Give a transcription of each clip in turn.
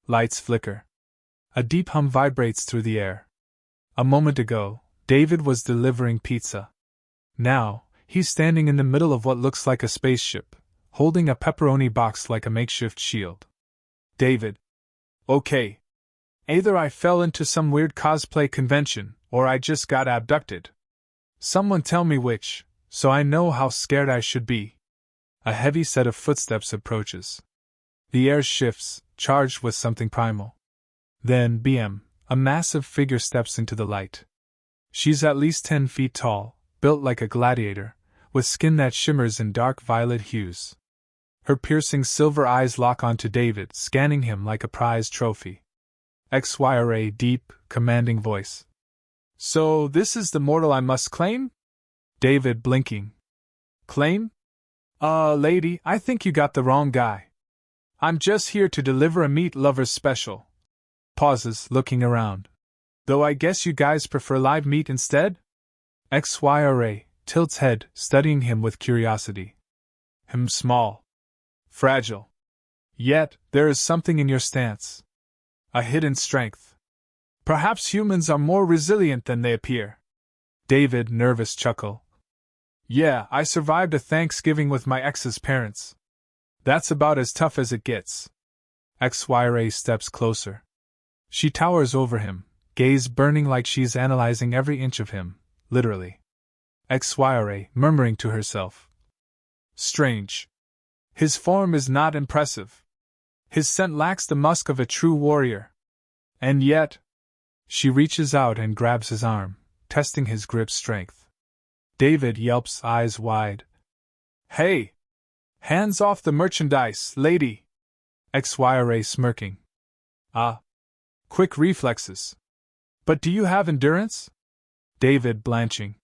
Lights flicker. A deep hum vibrates through the air. A moment ago, David was delivering pizza. Now, he's standing in the middle of what looks like a spaceship, holding a pepperoni box like a makeshift shield. David. Okay. Either I fell into some weird cosplay convention, or I just got abducted. Someone tell me which, so I know how scared I should be. A heavy set of footsteps approaches. The air shifts, charged with something primal. Then, a massive figure steps into the light. She's at least 10 feet tall, built like a gladiator, with skin that shimmers in dark violet hues. Her piercing silver eyes lock onto David, scanning him like a prized trophy. XYRA deep, commanding voice. So this is the mortal I must claim? David blinking. Claim? Lady, I think you got the wrong guy. I'm just here to deliver a meat lover's special. Pauses, looking around. Though I guess you guys prefer live meat instead? XYRA tilts head, studying him with curiosity. Small. Fragile. Yet, there is something in your stance. A hidden strength. Perhaps humans are more resilient than they appear. David, nervous chuckle. Yeah, I survived a Thanksgiving with my ex's parents. That's about as tough as it gets. XYRA steps closer. She towers over him, gaze burning like she's analyzing every inch of him, literally. XYRA, murmuring to herself. Strange. His form is not impressive. His scent lacks the musk of a true warrior. And yet... She reaches out and grabs his arm, testing his grip strength. David yelps, eyes wide. Hey! Hands off the merchandise, lady! XYRA smirking. Quick reflexes. But do you have endurance? David blanching.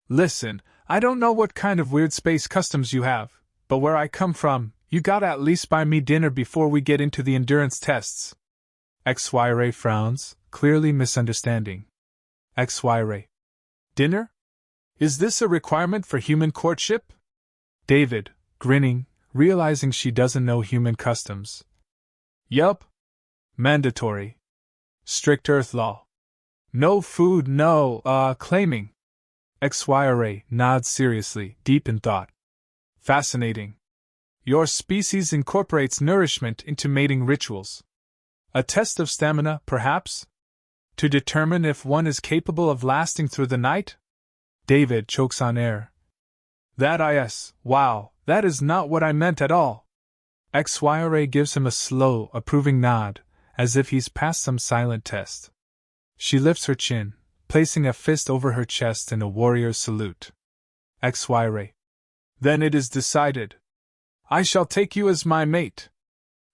Listen, I don't know what kind of weird space customs you have, but where I come from, you gotta at least buy me dinner before we get into the endurance tests. XYRA frowns, clearly misunderstanding. XYRA. Dinner? Is this a requirement for human courtship? David, grinning, realizing she doesn't know human customs. Yup. Mandatory. Strict Earth law. No food, no, claiming. XYRA nods seriously, deep in thought. Fascinating. Your species incorporates nourishment into mating rituals. A test of stamina, perhaps? To determine if one is capable of lasting through the night? David chokes on air. Wow, that is not what I meant at all. XYRA gives him a slow, approving nod, as if he's passed some silent test. She lifts her chin, placing a fist over her chest in a warrior's salute. XYRA. Then it is decided. I shall take you as my mate.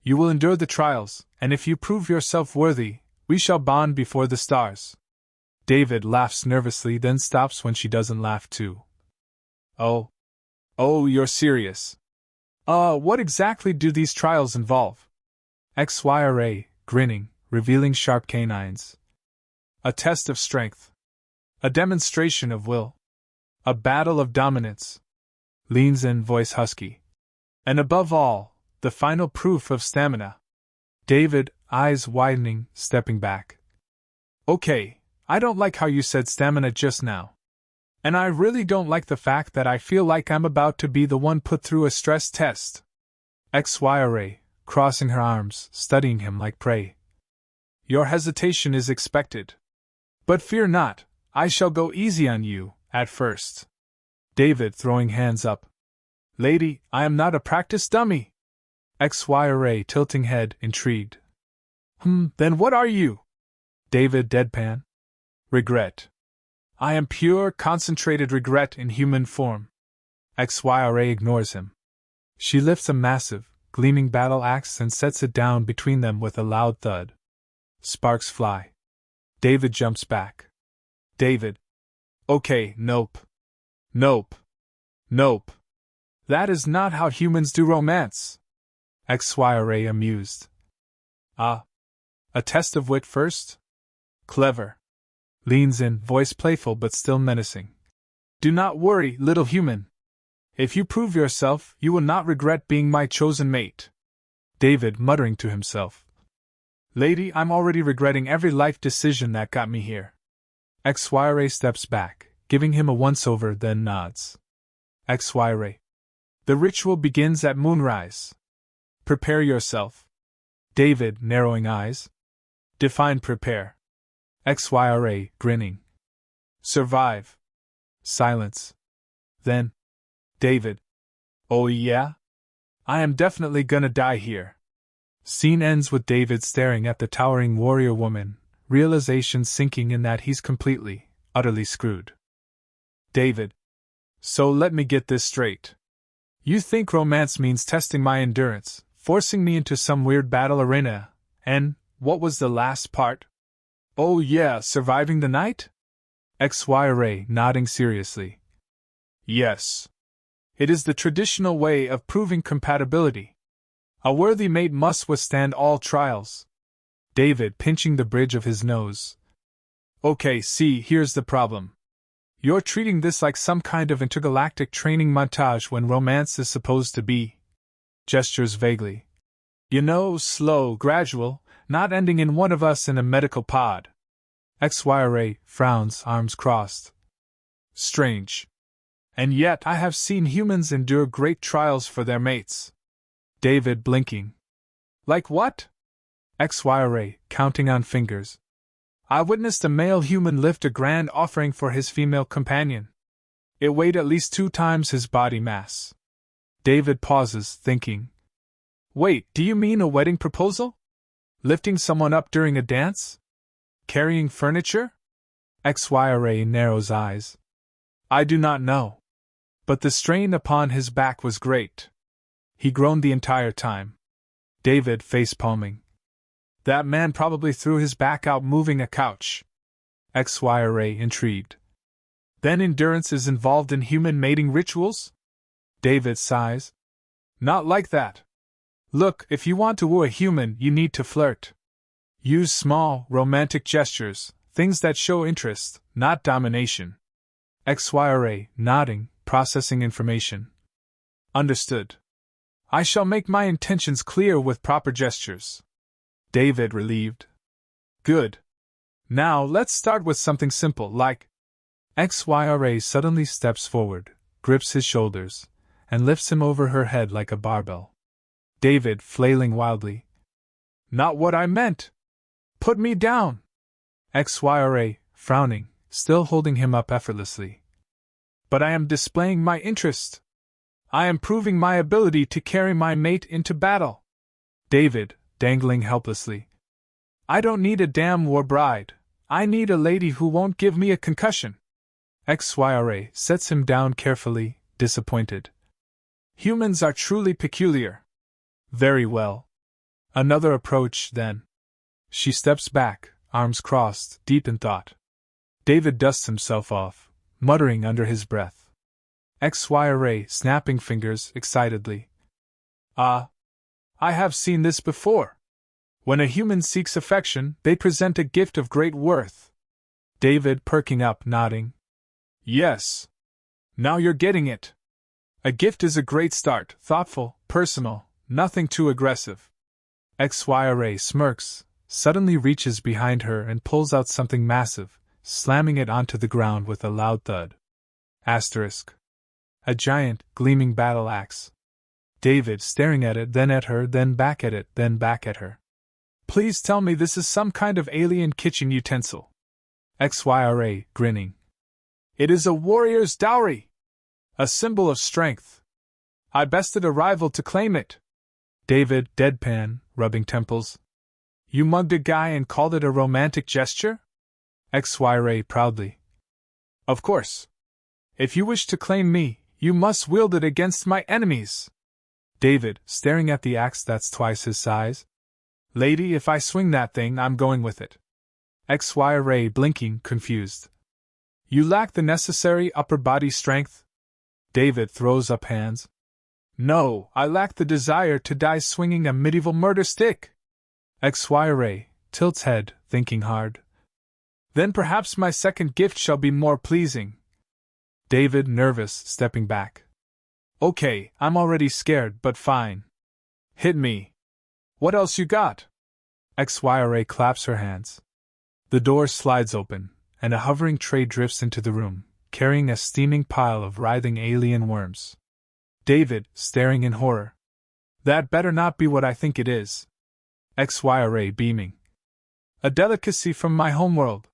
You will endure the trials, and if you prove yourself worthy, we shall bond before the stars. David laughs nervously, then stops when she doesn't laugh too. Oh, you're serious. What exactly do these trials involve? XYRA, grinning, revealing sharp canines. A test of strength. A demonstration of will. A battle of dominance. Leans in, voice husky. And above all, the final proof of stamina. David, eyes widening, stepping back. Okay, I don't like how you said stamina just now. And I really don't like the fact that I feel like I'm about to be the one put through a stress test. XYRA, crossing her arms, studying him like prey. Your hesitation is expected. But fear not, I shall go easy on you, at first. David, throwing hands up. Lady, I am not a practice dummy. XYRA, tilting head, intrigued. Then what are you? David, deadpan. Regret. I am pure, concentrated regret in human form. XYRA ignores him. She lifts a massive, gleaming battle axe and sets it down between them with a loud thud. Sparks fly. David jumps back. David. Okay, nope. That is not how humans do romance. XYRA, amused. A test of wit first? Clever. Leans in, voice playful but still menacing. Do not worry, little human. If you prove yourself, you will not regret being my chosen mate. David muttering to himself. Lady, I'm already regretting every life decision that got me here. XY steps back, giving him a once-over, then nods. XY. The ritual begins at moonrise. Prepare yourself. David, narrowing eyes. Define prepare. XY, grinning. Survive. Silence. Then. David. Oh yeah? I am definitely gonna die here. Scene ends with David staring at the towering warrior woman, realization sinking in that he's completely, utterly screwed. David. So let me get this straight. You think romance means testing my endurance, forcing me into some weird battle arena, and, what was the last part? Oh yeah, surviving the night? XY nodding seriously. Yes. It is the traditional way of proving compatibility. A worthy mate must withstand all trials. David pinching the bridge of his nose. Okay, see, here's the problem. You're treating this like some kind of intergalactic training montage when romance is supposed to be. Gestures vaguely. You know, slow, gradual, not ending in one of us in a medical pod. XY frowns, arms crossed. Strange. And yet I have seen humans endure great trials for their mates. David blinking. Like what? XY counting on fingers. I witnessed a male human lift a grand offering for his female companion. It weighed at least 2 times his body mass. David pauses, thinking. Wait, do you mean a wedding proposal? Lifting someone up during a dance? Carrying furniture? XY narrows eyes. I do not know. But the strain upon his back was great. He groaned the entire time. David face palming. That man probably threw his back out moving a couch. XY intrigued. Then endurance is involved in human mating rituals? David sighs. Not like that. Look, if you want to woo a human, you need to flirt. Use small, romantic gestures, things that show interest, not domination. XY nodding, processing information. Understood. I shall make my intentions clear with proper gestures. David relieved. Good. Now let's start with something simple like. XY suddenly steps forward, grips his shoulders, and lifts him over her head like a barbell. David flailing wildly. Not what I meant. Put me down. XY frowning, still holding him up effortlessly. But I am displaying my interest. I am proving my ability to carry my mate into battle. David, dangling helplessly. I don't need a damn war bride. I need a lady who won't give me a concussion. XY sets him down carefully, disappointed. Humans are truly peculiar. Very well. Another approach, then. She steps back, arms crossed, deep in thought. David dusts himself off, muttering under his breath. XY snapping fingers excitedly. I have seen this before. When a human seeks affection, they present a gift of great worth. David perking up, nodding. Yes. Now you're getting it. A gift is a great start, thoughtful, personal, nothing too aggressive. XY smirks, suddenly reaches behind her and pulls out something massive, slamming it onto the ground with a loud thud. Asterisk. A giant, gleaming battle axe. David staring at it, then at her, then back at it, then back at her. Please tell me this is some kind of alien kitchen utensil. XY grinning. It is a warrior's dowry. A symbol of strength. I bested a rival to claim it. David, deadpan, rubbing temples. You mugged a guy and called it a romantic gesture? XY proudly. Of course. If you wish to claim me, you must wield it against my enemies. David, staring at the axe that's twice his size. Lady, if I swing that thing, I'm going with it. XY blinking, confused. You lack the necessary upper body strength? David throws up hands. No, I lack the desire to die swinging a medieval murder stick. XY tilts head, thinking hard. Then perhaps my second gift shall be more pleasing. David, nervous, stepping back. Okay, I'm already scared, but fine. Hit me. What else you got? XYRA claps her hands. The door slides open, and a hovering tray drifts into the room, carrying a steaming pile of writhing alien worms. David, staring in horror. That better not be what I think it is. XYRA beaming. A delicacy from my homeworld.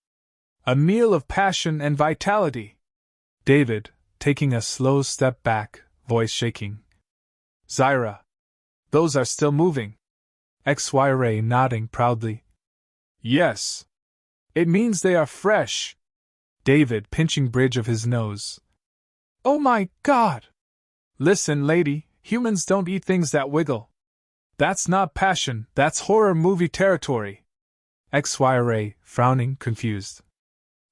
A meal of passion and vitality. David, taking a slow step back, voice shaking. Zyra. Those are still moving. XYRA nodding proudly. Yes. It means they are fresh. David pinching bridge of his nose. Oh my God! Listen, lady, humans don't eat things that wiggle. That's not passion, that's horror movie territory. XYRA, frowning, confused.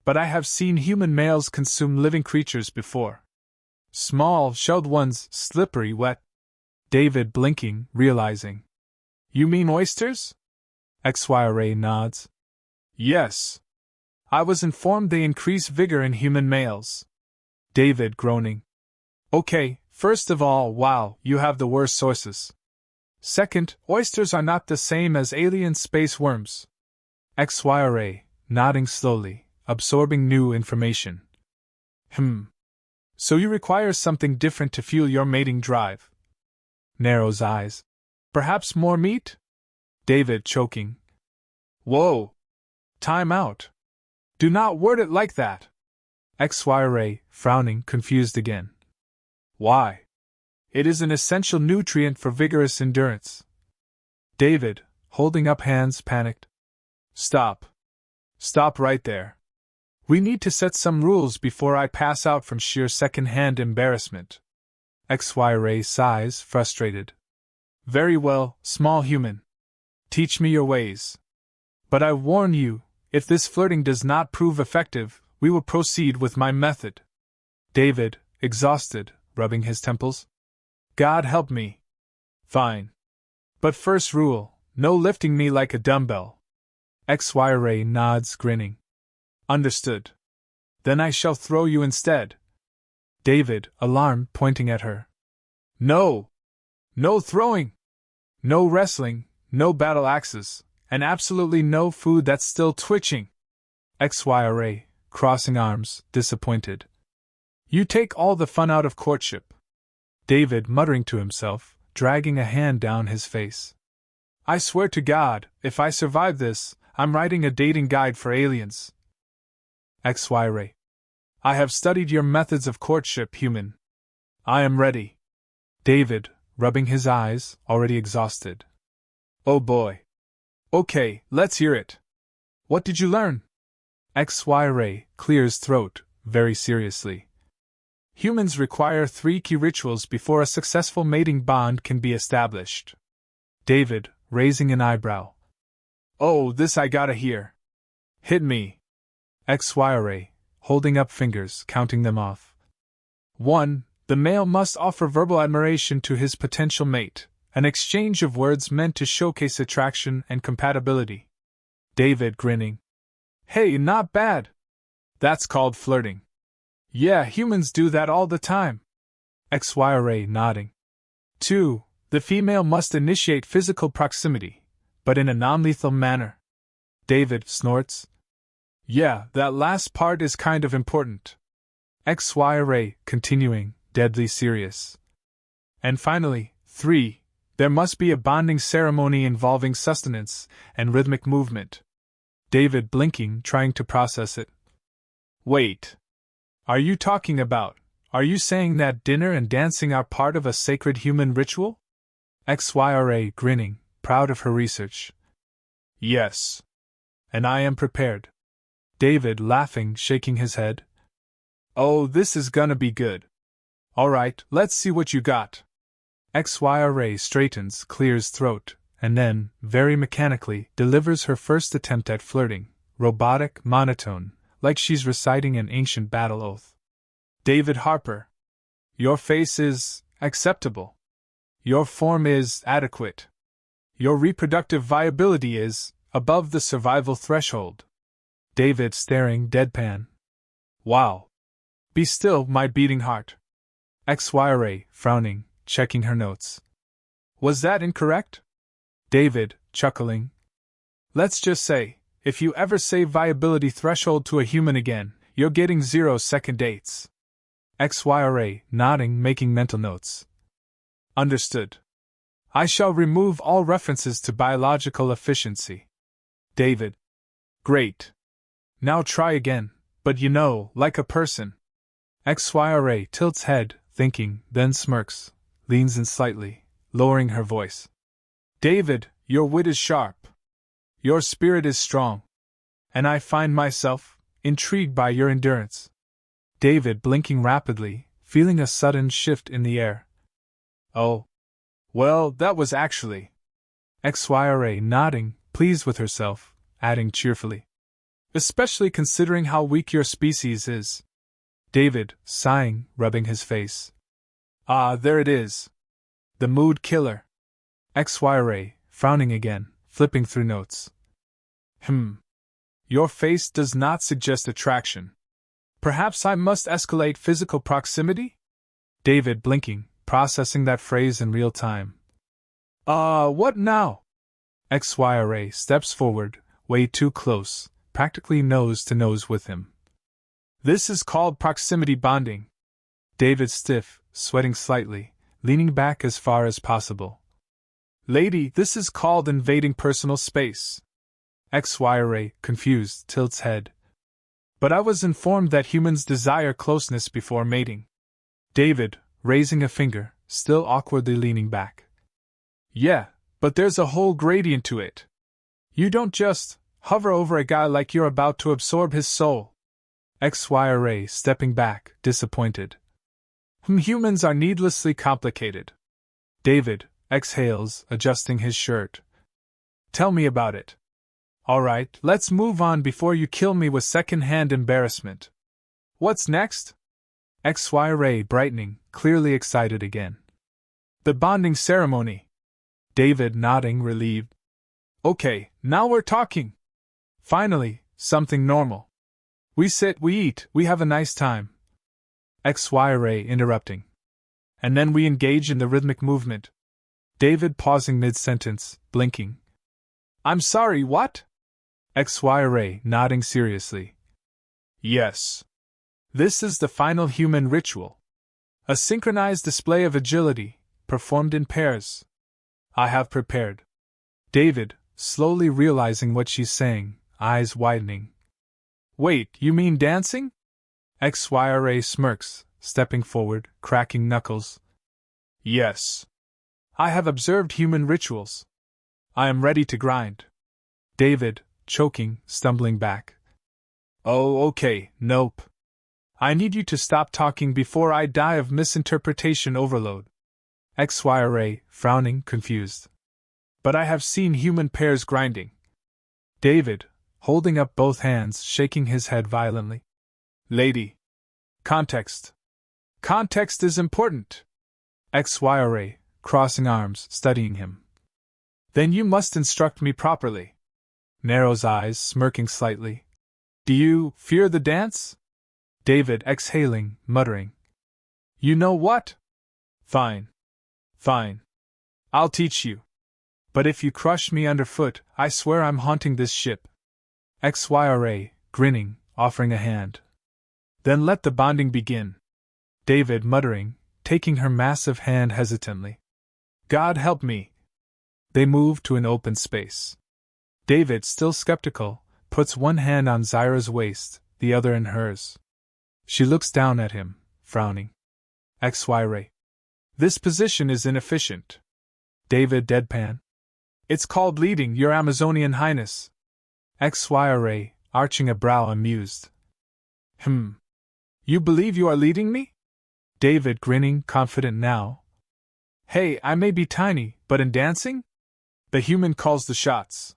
But I have seen human males consume living creatures before. Small, shelled ones, slippery, wet. David blinking, realizing. You mean oysters? XYRA nods. Yes. I was informed they increase vigor in human males. David groaning. Okay, first of all, wow, you have the worst sources. Second, oysters are not the same as alien space worms. XYRA, nodding slowly, absorbing new information. So you require something different to fuel your mating drive. Narrows eyes. Perhaps more meat? David choking. Whoa! Time out. Do not word it like that. XYRA, frowning, confused again. Why? It is an essential nutrient for vigorous endurance. David, holding up hands, panicked. Stop. Stop right there. We need to set some rules before I pass out from sheer second-hand embarrassment. XYRA sighs, frustrated. Very well, small human. Teach me your ways. But I warn you, if this flirting does not prove effective, we will proceed with my method. David, exhausted, rubbing his temples. God help me. Fine. But first rule, no lifting me like a dumbbell. XYRA nods, grinning. Understood. Then I shall throw you instead. David, alarmed, pointing at her. No! No throwing! No wrestling, no battle axes, and absolutely no food that's still twitching. XYRA, crossing arms, disappointed. You take all the fun out of courtship. David muttering to himself, dragging a hand down his face. I swear to God, if I survive this, I'm writing a dating guide for aliens. XYRA. I have studied your methods of courtship, human. I am ready. David, rubbing his eyes, already exhausted. Oh boy. Okay, let's hear it. What did you learn? XYRA clears throat, very seriously. Humans require 3 key rituals before a successful mating bond can be established. David, raising an eyebrow. Oh, this I gotta hear. Hit me. XYRA, holding up fingers, counting them off. 1. The male must offer verbal admiration to his potential mate, an exchange of words meant to showcase attraction and compatibility. David grinning. Hey, not bad. That's called flirting. Yeah, humans do that all the time. XYRA nodding. 2. The female must initiate physical proximity, but in a non-lethal manner. David snorts. Yeah, that last part is kind of important. XYRA continuing, deadly serious. And finally, 3. There must be a bonding ceremony involving sustenance and rhythmic movement. David blinking, trying to process it. Wait. Are you saying that dinner and dancing are part of a sacred human ritual? XYRA grinning, proud of her research. Yes. And I am prepared. David laughing, shaking his head. Oh, this is gonna be good. Alright, let's see what you got. XYRA straightens, clears throat, and then, very mechanically, delivers her first attempt at flirting, robotic, monotone, like she's reciting an ancient battle oath. David Harper. Your face is acceptable. Your form is adequate. Your reproductive viability is above the survival threshold. David staring deadpan. Wow. Be still, my beating heart. XYRA, frowning, checking her notes. Was that incorrect? David, chuckling. Let's just say, if you ever say viability threshold to a human again, you're getting 0-second dates. XYRA, nodding, making mental notes. Understood. I shall remove all references to biological efficiency. David. Great. Now try again, but like a person. XYRA tilts head, thinking, then smirks, leans in slightly, lowering her voice. David, your wit is sharp. Your spirit is strong. And I find myself intrigued by your endurance. David, blinking rapidly, feeling a sudden shift in the air. Oh. Well, that was actually. XYRA, nodding, pleased with herself, adding cheerfully. Especially considering how weak your species is. David, sighing, rubbing his face. Ah, there it is. The mood killer. XYRA, frowning again, flipping through notes. Your face does not suggest attraction. Perhaps I must escalate physical proximity? David, blinking, processing that phrase in real time. What now? XYRA steps forward, way too close, practically nose to nose with him. This is called proximity bonding. David, stiff, sweating slightly, leaning back as far as possible. Lady, this is called invading personal space. XYRA, confused, tilts head. But I was informed that humans desire closeness before mating. David, raising a finger, still awkwardly leaning back. Yeah, but there's a whole gradient to it. You don't just hover over a guy like you're about to absorb his soul. XYRA, stepping back, disappointed. Humans are needlessly complicated. David, exhales, adjusting his shirt. Tell me about it. Alright, let's move on before you kill me with second-hand embarrassment. What's next? XYRA, brightening, clearly excited again. The bonding ceremony. David, nodding, relieved. Okay, now we're talking. Finally, something normal. We sit, we eat, we have a nice time. XYRA, interrupting. And then we engage in the rhythmic movement. David, pausing mid-sentence, blinking. I'm sorry, what? XYRA, nodding seriously. Yes. This is the final human ritual. A synchronized display of agility, performed in pairs. I have prepared. David, slowly realizing what she's saying, eyes widening. Wait, you mean dancing? XYRA smirks, stepping forward, cracking knuckles. Yes. I have observed human rituals. I am ready to grind. David, choking, stumbling back. Oh, okay, nope. I need you to stop talking before I die of misinterpretation overload. XYRA, frowning, confused. But I have seen human pairs grinding. David, holding up both hands, shaking his head violently. Lady. Context. Context is important. XYRA, crossing arms, studying him. Then you must instruct me properly. Narrows eyes, smirking slightly. Do you fear the dance? David, exhaling, muttering. You know what? Fine. Fine. I'll teach you. But if you crush me underfoot, I swear I'm haunting this ship. XYRA, grinning, offering a hand. Then let the bonding begin. David, muttering, taking her massive hand hesitantly. God help me. They move to an open space. David, still skeptical, puts one hand on Zyra's waist, the other in hers. She looks down at him, frowning. XYRA. This position is inefficient. David, deadpan. It's called leading, Your Amazonian Highness. XYRA, arching a brow, amused. You believe you are leading me? David, grinning, confident now. Hey, I may be tiny, but in dancing? The human calls the shots.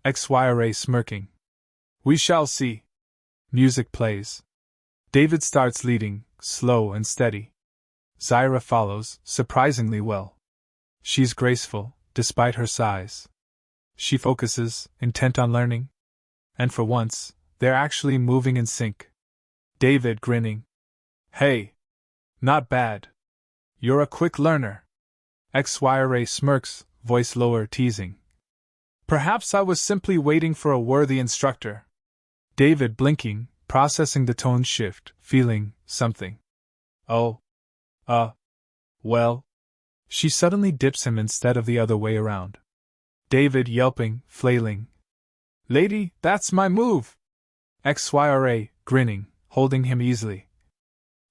XYRA, smirking. We shall see. Music plays. David starts leading, slow and steady. Zyra follows, surprisingly well. She's graceful, despite her size. She focuses, intent on learning. And for once, they're actually moving in sync. David, grinning. Hey. Not bad. You're a quick learner. XYRA smirks, voice lower, teasing. Perhaps I was simply waiting for a worthy instructor. David blinking, processing the tone shift, feeling something. Oh. Well. She suddenly dips him instead of the other way around. David yelping, flailing. Lady, that's my move! XYRA, grinning, holding him easily.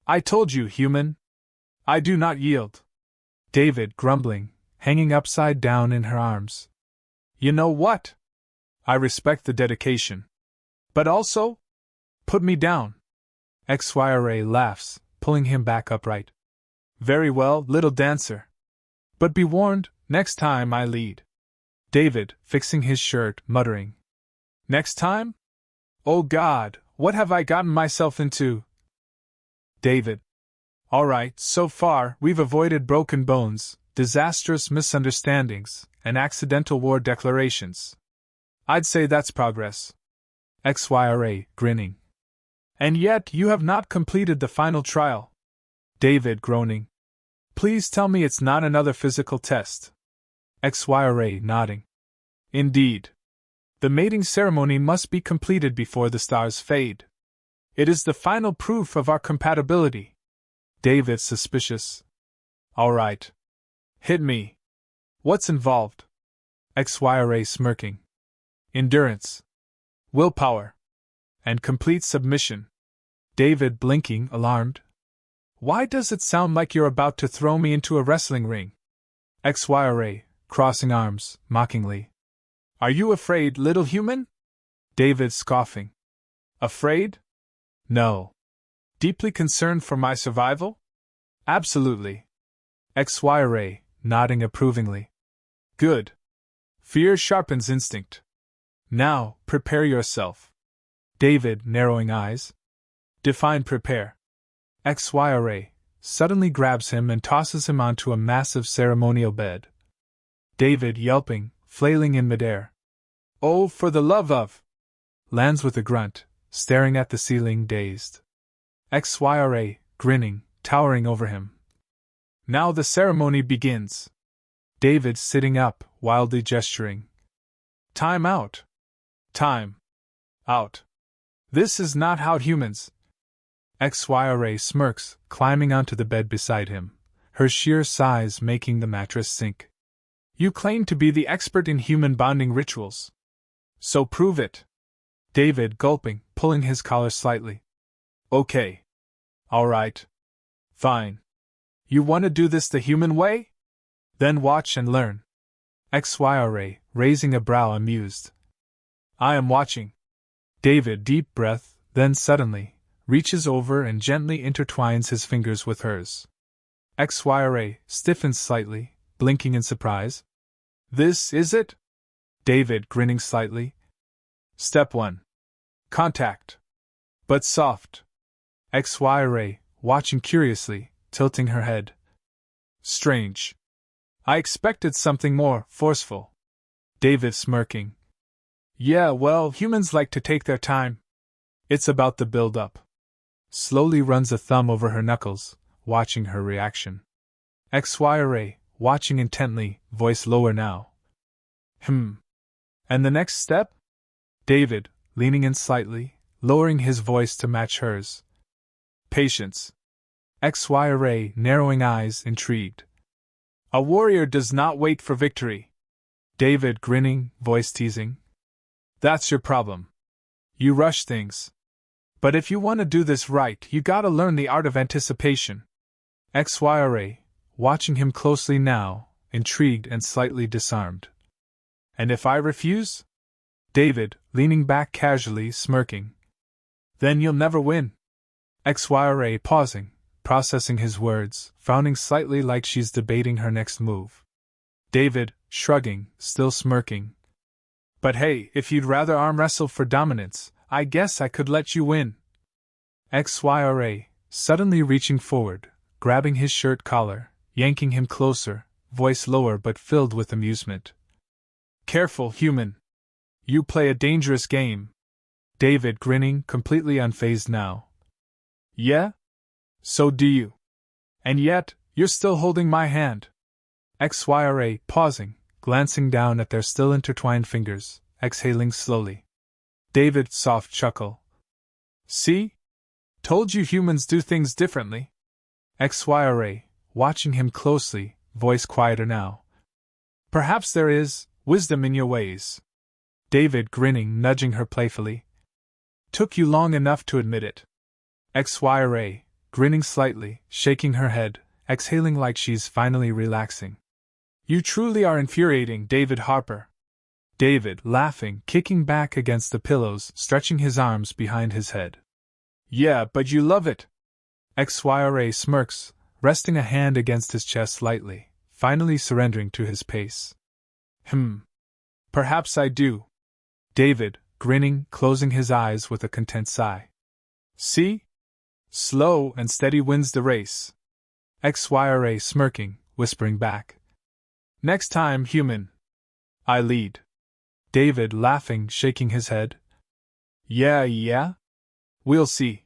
I told you, human. I do not yield. David grumbling, hanging upside down in her arms. You know what? I respect the dedication. But also? Put me down. XYRA laughs, pulling him back upright. Very well, little dancer. But be warned, next time I lead. David, fixing his shirt, muttering. Next time? Oh God, what have I gotten myself into? David. All right, so far we've avoided broken bones, disastrous misunderstandings, and accidental war declarations. I'd say that's progress. XYRA, grinning. And yet you have not completed the final trial. David, groaning. Please tell me it's not another physical test. XYRA, nodding. Indeed. The mating ceremony must be completed before the stars fade. It is the final proof of our compatibility. David, suspicious. All right. Hit me. What's involved? XYRA, smirking. Endurance. Willpower. And complete submission. David, blinking, alarmed. Why does it sound like you're about to throw me into a wrestling ring? XYRA, crossing arms, mockingly. Are you afraid, little human? David, scoffing. Afraid? No. Deeply concerned for my survival? Absolutely. XYRA, nodding approvingly. Good. Fear sharpens instinct. Now, prepare yourself. David, narrowing eyes. Define prepare. XYRA suddenly grabs him and tosses him onto a massive ceremonial bed. David, yelping, flailing in midair. Oh, for the love of! Lands with a grunt, staring at the ceiling, dazed. XYRA, grinning, towering over him. Now the ceremony begins. David sitting up, wildly gesturing. Time out. Time. Out. This is not how humans. XYRA smirks, climbing onto the bed beside him, her sheer size making the mattress sink. You claim to be the expert in human bonding rituals. So prove it. David, gulping, pulling his collar slightly. Okay. All right. Fine. You want to do this the human way? Then watch and learn. XYRA, raising a brow, amused. I am watching. David, deep breath, then suddenly reaches over and gently intertwines his fingers with hers. XYRA stiffens slightly, blinking in surprise. This is it? David, grinning slightly. Step 1. Contact. But soft. XYRA, watching curiously, tilting her head. Strange. I expected something more forceful. David, smirking. Yeah, well, humans like to take their time. It's about the build-up. Slowly runs a thumb over her knuckles, watching her reaction. XYRA, watching intently, voice lower now. And the next step? David, leaning in slightly, lowering his voice to match hers. Patience. XYRA, narrowing eyes, intrigued. A warrior does not wait for victory. David, grinning, voice teasing. That's your problem. You rush things. But if you want to do this right, you gotta learn the art of anticipation. XYRA, watching him closely now, intrigued and slightly disarmed. And if I refuse? David, leaning back casually, smirking. Then you'll never win. XYRA, pausing, processing his words, frowning slightly like she's debating her next move. David, shrugging, still smirking. But hey, if you'd rather arm wrestle for dominance, I guess I could let you win. XYRA, suddenly reaching forward, grabbing his shirt collar, yanking him closer, voice lower but filled with amusement. Careful, human. You play a dangerous game. David, grinning, completely unfazed now. Yeah? So do you. And yet, you're still holding my hand. XYRA, pausing, glancing down at their still intertwined fingers, exhaling slowly. David, soft chuckle. See? Told you humans do things differently. XYRA, watching him closely, voice quieter now. Perhaps there is wisdom in your ways. David, grinning, nudging her playfully. Took you long enough to admit it. XYRA, grinning slightly, shaking her head, exhaling like she's finally relaxing. You truly are infuriating, David Harper. David, laughing, kicking back against the pillows, stretching his arms behind his head. Yeah, but you love it. XYRA smirks, resting a hand against his chest lightly, finally surrendering to his pace. Perhaps I do. David, grinning, closing his eyes with a content sigh. See? Slow and steady wins the race. XYRA smirking, whispering back. Next time, human. I lead. David, laughing, shaking his head. Yeah? We'll see.